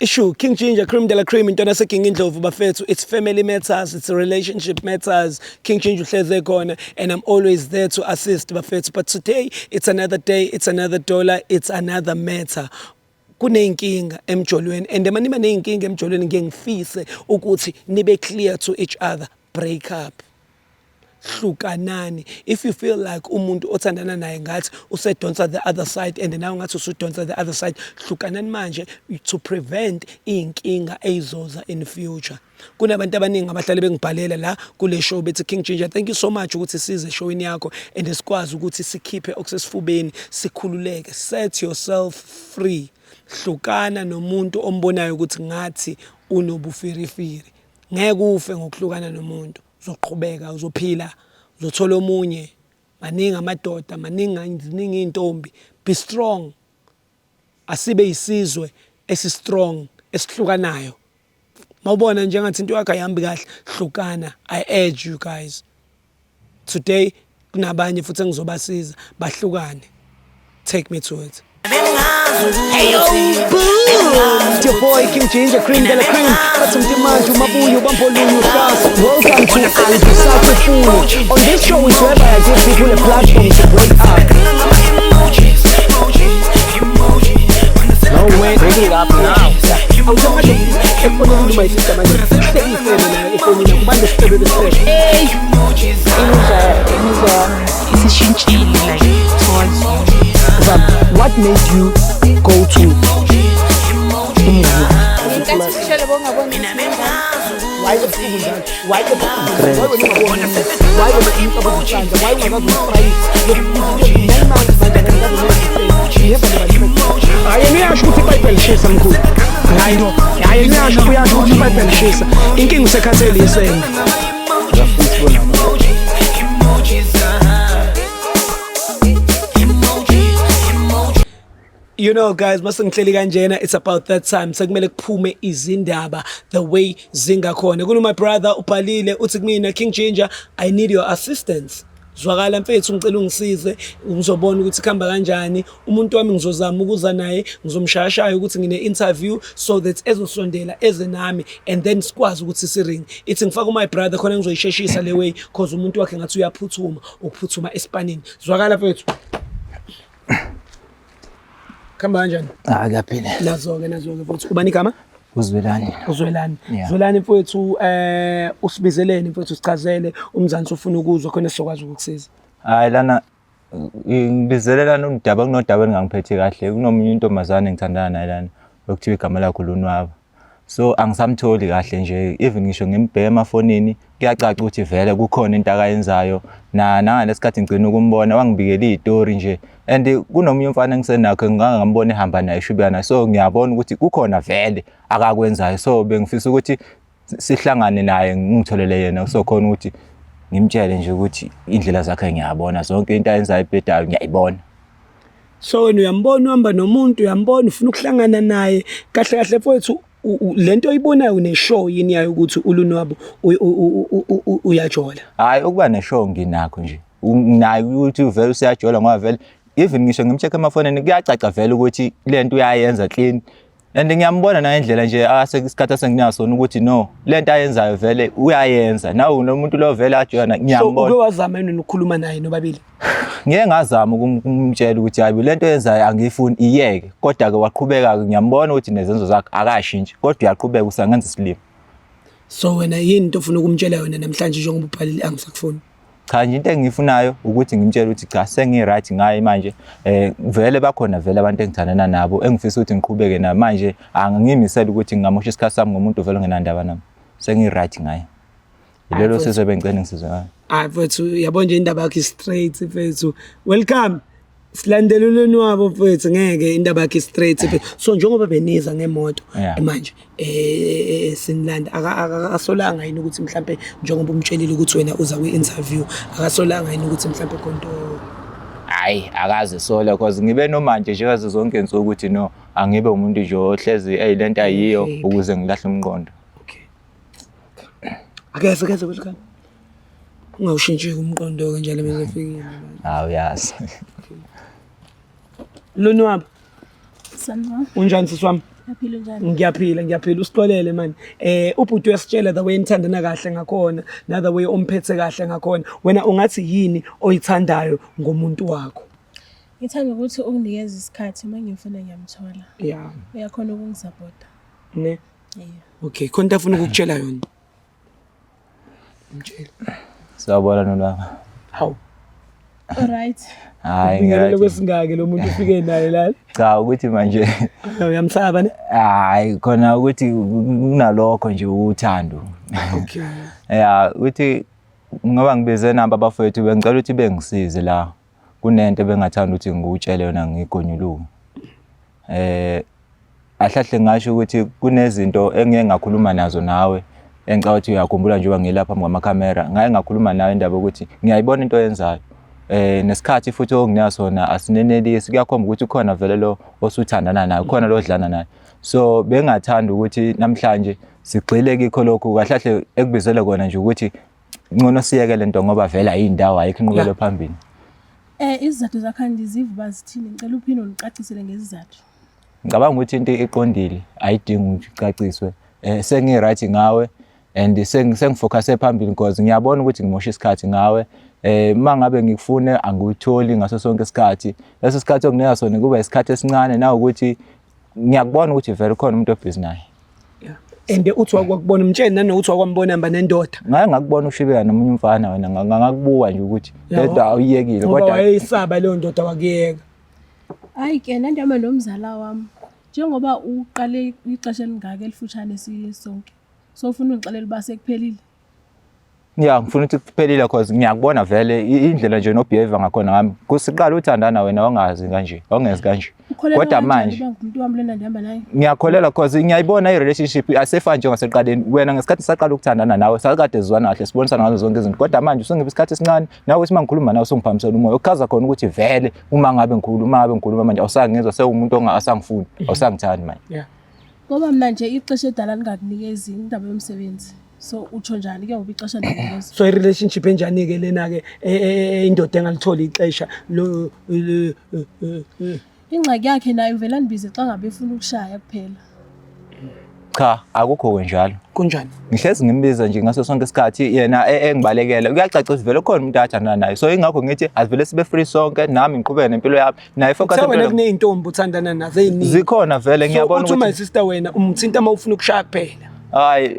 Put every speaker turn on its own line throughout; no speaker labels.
Issue King Ginger, cream de la cream, into nase King Indlovu bafethu. It's family matters, it's relationship matters. King Ginger uhleze khona, and I'm always there to assist bafethu. But today, it's another day, it's another dollar, it's another matter. Kunenkinga emjolweni, and manima nenkinga emjolweni ngiyengifise ukuthi nibe clear to each other. Break up. Hlukanani. If you feel like umuntu othandana naye ngathi usedonsa the other side and nawe ngathi usudonsa the other side, hlukanani manje to prevent inkinga ezizoza in future. Kunabantu abaningi abahlale bengibhalela la kule show bethi King Ginger, thank you so much ukuthi size showini yakho and sikwazi ukuthi sikhiphe okusesifubeni sikhululeke. Set yourself free. Hlukana nomuntu ombonayo ukuthi ngathi unobufirifiri. Ngeke ufe ngokuhlukana nomuntu. Uzoqhubeka, uzophila, uzothola omunye. Maningi amadoda, maningi intombi. Be strong. Asibe isizwe esi-strong, esihlukanayo. Mawubona njengathi into yakho ayihambi kahle, hlukana. I urge you guys. Today kunabanye futhi engizobasiza bahlukane. Take me to it. Hey yo, boom! It's your boy King Ginger, cream de la cream. Got some demand, mabuyo, bampoluyo, class. Welcome to Angie Sakufuni. On this show is where I give people a platform to break up. No way, break it up now. What made you go to You know, guys, masenghleli kanjena, it's about that time. Sekumele kuphume izindaba the way zingakhona. Kulo my brother ubhalile uthi kumina King Ginger, I need your assistance. Zwakala mfethu ngicela ungisize, ngizobona ukuthi khamba kanjani. Umuntu wami ngizozama ukuza naye, ngizomshayashaya ukuthi ngine interview so that ezosondela eze nami and then sikwazi ukuthi siring. Ithi ngifaka my brother khona ngizoyisheshisa le way because umuntu wakhe ngathi uyaphuthuma, ukuphuthuma esipanini. Zwakala mfethu. Khamba kanjani?
Kaphile.
Nazo-ke futhi. Ubani igama?
Uzwelani.
Zwelani mfowethu, usibizeleni mfowethu sichazele umzansi ufuna ukuzwa khona sizokwazi ukukusiza.
Hayi lana ngibizelelana undaba kunodaba engangiphethe kahle. Kunomunye intombazane ngithandana naye lana okuthiwa igama lakho Lonwabo. So angisamtholi kahle nje, even ngisho ngimbheka emafonini kuyacaca ukuthi vele kukhona into akayenzayo nangalesikhathi ngicina ukumbona wangibikela izitori nje and kunomunye umfana engisenakho ngangambona ehamba naye shubiyana, so ngiyabona ukuthi kukhona vele akakwenzayo, so bengifisa ukuthi sihlangane naye ngitholele yena so khona ukuthi ngimtshele nje ukuthi indlela zakhe ngiyabona, zonke into ayenzayo ebhedayo ngiyayibona.
So wena uyambona uhamba nomuntu, uyambona ufuna ukuhlangana naye kahle mfowethu. Lento oyibonayo une-show yini yayo ukuthi uLonwabo uyajola?
Hayi ukuba ne-show nginakho nje. Naye ukuthi vele usiyajola ngoba vele even ngisho ngimcheck emafonini kuyacaca vele ukuthi lento uyayenza clean. And ngiyambona na indlela nje isikhathi senginaso ukuthi no, lento ayenzayo vele uyayenza. Nawe nomuntu lo vele ajola ngiyambona.
So wazama yini ukukhuluma naye nobabili?
Ngeke ngazama ukumtshela ukuthi hayi lento yenzayo angifuni iyeke, kodwa ke waqhubeka ngiyambona ukuthi nezenzo zakhe akashintshi kodwa uyaqhubeka usangenza isilimo.
So wena yini into ofuna ukumtshela yona namhlanje njengoba ubhalile angisakufuni?
Cha nje into engiyifunayo ukuthi ngimtshele ukuthi cha sengi-right ngaye manje, vele bakhona vele abantu engithandana nabo engifisa ukuthi ngiqhubeke nabo manje angimisela ukuthi ngingamosha isikhathi sami ngomuntu vele ongenandaba nami, sengi-right ngaye. Yilelo sizo bengicela ngisizwe ngayo.
Hayi mfethu yabona nje indaba yakhe straight mfethu. Welcome. Silandela uLonwabo mfethu, ngeke indaba yakhe straight mfethu. So njengoba beniza ngemoto manje sinilanda akasolanga yini ukuthi mhlambe njengoba umtshelile ukuthi wena uza kwi-interview akasolanga yini ukuthi mhlambe konto?
Hayi akaze sola because ngibe nomanje nje kaze zonke insuku ukuthi no angibe umuntu nje ohlezi lento ayiyo ukuze ngilahle umqondo.
Okay. Akeze ukuthi khani ungawushintshi umqondo kanjalo bese fikile.
Hawu yazi.
Lonwabo.
Sanibona.
Unjani sisi wami?
Yaphila njani?
Ngiyaphila usixolele man. Ubhuti uyasitshela the way enithandana kahle ngakhona, na the way omphethe kahle ngakhona. Wena ungathi yini oyithandayo ngomuntu wakho?
Ngithanda ukuthi unginikeze isikhathi uma ngifuna ngiyamthola.
Yeah.
Uyakhona ukungisupporta.
Ne?
Yeah.
Okay, khona afuna ukukutshela yona. Mtshela.
Sawubona nolanga.
Hawu.
Alright.
Hayi
Ngiyalele kwesingake lo muntu ufike naye la.
Cha ukuthi manje
Uyamsaba ne?
hayi khona ukuthi kunalokho nje uthando.
Okay.
Yeah, uthi ngoba ngibize namba abafowethu bengicela ukuthi bengisize la. Kunento bengathanda ukuthi ngikutshele yona ngigonyuluka. Ahlahle ngasho ukuthi kunezinto engeke ngakhuluma nazo nawe engicela ukuthi uyakhumbula nje ngilapha ngamakhamera ngeke ngakhuluma nawe indaba ukuthi ngiyayibona into yenzayo. Nesikhathi futhi onginasona asinenelisi kuyakhomba ukuthi khona vele lo osuthandana naye khona lo dlana naye. So bengathanda ukuthi namhlanje sigxile kikho lokho kahlahle ekubizele kona nje ukuthi ngcono siyeke lento ngoba vele ayindawo ayikho inqubelo phambili.
Izizathu zakho ndiziva bazithini ngicela uphinde unicacisele ngezizathu.
Ngicabanga ukuthi into iqondile ayidingi ukuthi icaciswe. Sengi-right ngawe and sengifocuse phambili because ngiyabona ukuthi ngimosha isikhathi ngawe. Mangabe ngikufune angikutholi ngaso sonke isikhathi. Leso sikhathi okunika sona kuba isikhathi esincane na ukuthi ngiyakubona ukuthi vele khona umuntu obhizi naye.
Yeah. And uthi wakubona umtsheni nanokuthi wakwambona hamba nendoda.
Ngaye ngakubona ushibeka nomunye umfana wena ngakubuka nje ukuthi lento awuyekile
kodwa wayisaba leyo ndoda wakuyeka.
Hayi ke nandama nomzala wami. Njengoba uqale ixesha elingaka elifushane sisonke. So ufuna ungixelele base kuphelile.
Yeah, ngifuna ukuthi kuphelile because ngiyakubona vele indlela nje no behavior ngakhona ngami. Kusiqala uthandana wena ongazi kanje, ongenzi kanje. Kodwa manje
umuntu wami lena ndihamba naye.
Ngiyakholela because ngiyayibona i-relationship asefa nje ngaseqaleni. Wena ngesikhathi saqala ukuthandana nawe sakade sizwana kahle sibonisana ngazo zonke izinto. Kodwa manje usungibe isikhathi esincane nawe uthi mangikhuluma nawe usungiphamisela umoya. Ukuchaza khona ukuthi vele uma ngabe ngikhuluma manje awusangizwa sewumuntu ongasangifuni, awusangithandi manje.
Yeah.
Ngoba mina nje ixesha edala lingakunikezi indaba yomsebenzi. So utsho njani ke ngoba ixesha ndikunikeza?
So i-relationship enjani ke lena ke indoda engalithola ixesha lo
ingxaki yakhe nayo vele andibize xa ngabe efuna ukushaya kuphela.
Cha, akukho njalo.
Kunjani?
Ngihlezi ngimbiza nje ngaso sonke isikhathi yena engibalekela. Uyacaca vele khona umuntu athandana naye. So ingakho ngithi asivele sibe free sonke nami ngiqhubeke nempilo yami. Naye focus
empilweni. Wena kuneyintombi uthandana nazo eziningi.
Zikhona vele ngiyabona
ukuthi my sister wena umthinta uma ufuna ukushaya kuphela.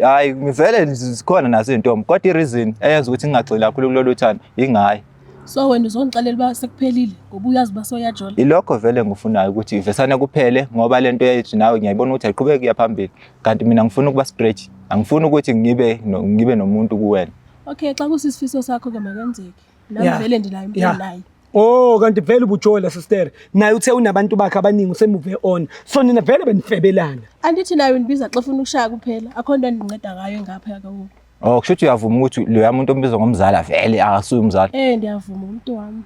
Hayi ngivele zikhona nazo izintombi kodwa i-reason eyenza ukuthi ngingagxili kakhulu kulolu thando ingayi.
So wena uzongixelela ba sekuphelile ngoba uyazi basoyajola.
Ilokho vele ngifunayo ukuthi ivesana kuphele ngoba lento yayithi nawe ngiyayibona ukuthi ayiqhubeke iya phambili. Kanti mina ngifuna ukuba straight. Angifuni ukuthi ngibe nomuntu kuwena.
Okay, xa kusisifiso sakho ke makwenzeke. Nami vele ndilayo impilo naye.
Oh, kanti vele ubujola sister. Naye uthe unabantu bakhe abaningi usemove on. So nina vele benifebelana.
Andithi nayo nibiza xa ufuna ukushaya kuphela. Akho nto endinceda ngayo ngapha yakawo.
Oh, kusho ukuthi uyavuma ukuthi lo muntu ombiza ngomzala vele akasuye umzala.
Ndiyavuma umuntu wami.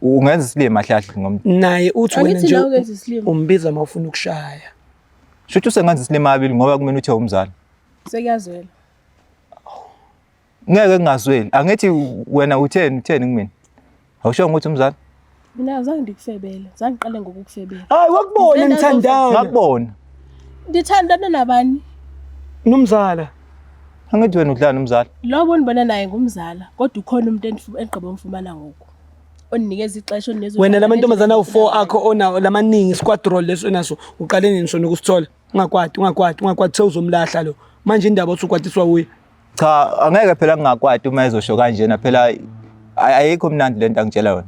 Ungenza isilima hlahle ngomuntu.
Naye uthi wena nje umbiza uma ufuna ukushaya.
Kusho ukuthi usengenza isilima abili ngoba kumele uthe umzala.
Sekuyazwela.
Ngeke ngingazweli. Angithi wena utheni kumina? Awusho ukuthi umzala?
Mina azange ndikufebele, zange ngiqale ngokukufebela.
Hayi wakubona ngithandana.
Ngakubona.
Ndithandana nabani?
Nomzala.
Angithi wena udlala nomzala.
Lo bonibona naye ngumzala, kodwa ukhona umuntu engiqhebe umfumana ngoku. Oninikeza ixesha onezo.
Wena lamantombazana u4 akho onawo lamaningi squad role leso naso uqale nini sona ukusithola? Ungakwati sewuzomlahla lo. Manje indaba othi ukwatiswa uye.
Cha, angeke phela ngingakwati uma ezosho kanjena phela ayikho mnandi lento angitshela yona.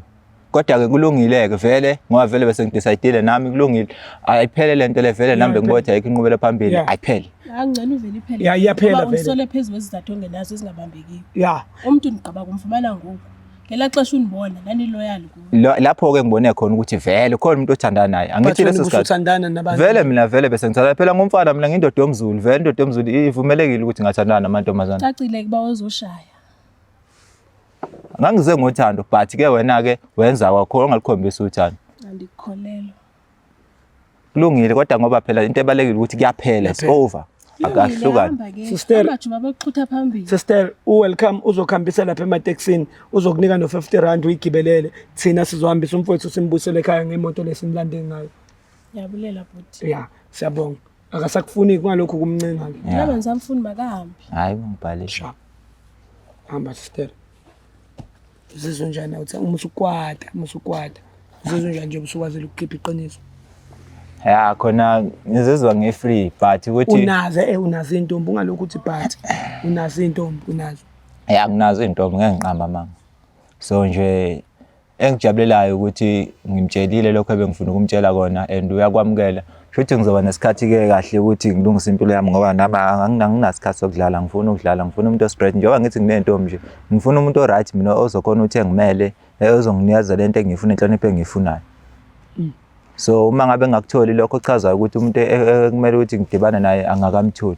Kodwa ke kulungileke vele ngoba vele bese ngidecide nami kulungile. Ayiphele lento le vele nambe ngibotha ayikho inqubelo phambili ayiphele.
Angicela uvele iphele.
Yeah, iyaphela vele.
Usole phezulu kwezizathu ongenazo ezingabambekiyo.
Yeah.
Umuntu ngiqaba kumfumana ngoku. Ngela xesha unibona nani loyal kuwe.
Lapho ke ngibone khona ukuthi vele khona umuntu othandana naye. Angithi leso sikhathi
uthandana nabantu.
Vele mina vele bese ngithandana phela ngumfana mina ngindoda yomZulu vele indoda yomZulu ivumelekile ukuthi ngathandana namantombazana.
Cacile kuba uzoshaya.
Ngangize ngothando but ke wena ke wenza wakho ongalikhombisa uthando.
Andikukholelwa.
Kulungile kodwa ngoba phela into ebalekile ukuthi kuyaphela it's over. Akahlukani.
Sister, abajuba bokuxhutha phambili.
Sister, welcome uzokhambisa lapha emaTaxini uzokunika no 50 rand uyigibelele thina sizohambisa umfowethu simbusele ekhaya ngemoto lesimlande ngayo.
Yabulela bhuti.
Yeah. Siyabonga. Akasakufuni ngalokho kumncenga-ke.
Ngabe ngisamfuni makahambe.
Hayi ungibhalise.
Sharp. Hamba sister. Uzizwa njani uthi uma usukwata, uzizwa njani nje usukwazile ukukhipha iqiniso?
Ya khona ngizizwa ngi-free but ukuthi
Unazo intombi ungalokho uthi but unazo intombi unazo.
ya nginazo intombi ngeke ngiqamba manga. So nje engijabulelayo ukuthi ngimtshelile lokho ebengifuna ukumtshela kona and uyakwamukela. Futhi ngizoba nesikhathi ke kahle ukuthi ngilungise impilo yami ngoba nami anginasikhathi sokudlala, ngifuna ukudlala, ngifuna umuntu ostraight njengoba ngithi nginentombi nje. Ngifuna umuntu oright mina ozokhona ukuthi engimele, ozonginikeza lento engiyifuna, inhlonipho engiyifunayo. So uma ngabe ngakutholi lokho chaza ukuthi umuntu ekumele ukuthi ngidibane naye angakamtholi.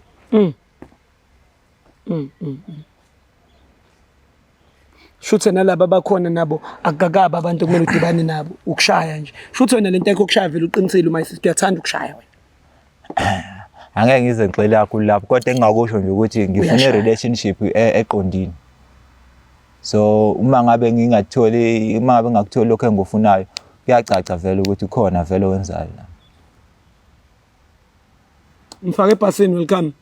Shuthe nalabo abakhona nabo akukaba abantu kumele udibane nabo ukushaya nje. Shuthe wena lento yakho ukushaya vele uqinisile my sister uyathanda ukushaya wena.
Angeke ngize ngixele kakhulu lapho kodwa engingakusho nje ukuthi ngifuna i-relationship eqondile. So uma ngabe ngakutholi lokho engikufunayo kuyacaca vele ukuthi khona vele wenzayo la.
Mfake ebhasini welcome.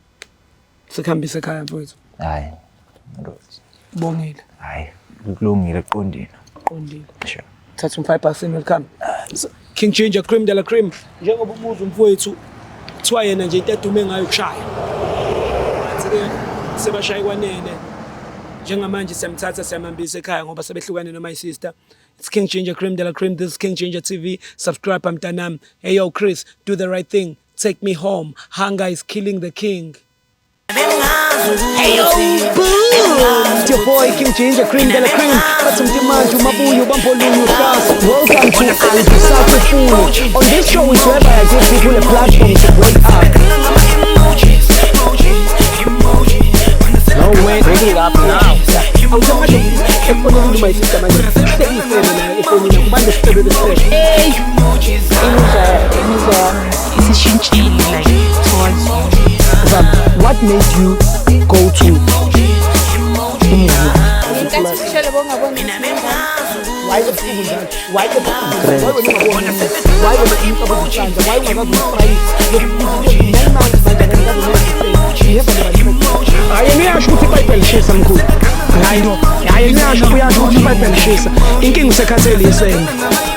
Sikhambise ekhaya mfowethu.
Hayi.
Bongile.
Hayi, kulungile qondile.
Sure. Thatha umfake ebhasini welcome. King Ginger Cream de la Cream. Njengoba ubuza umfowethu kuthiwa yena nje into edume ngayo ukushaya. Sebashayi kwanene. Njengamanje siyamthatha siyamhambisa ekhaya ngoba sebehlukane no my sister. It's King Ginger Cream de la Cream. This is King Ginger TV. Subscribe mntanami. Hey yo Chris, do the right thing. Take me home. Hunger is killing the king. Hey yo, boom! It's your boy King Ginger Cream de la Cream. But some demand to Mabuyu, Bampolunyu, Fast. Welcome to South. On this show is whereby I give people a platform to wake up. No way, bring it up now. Hey! What made you go to Why the fool that? Why the inkinga usekhathele isenge.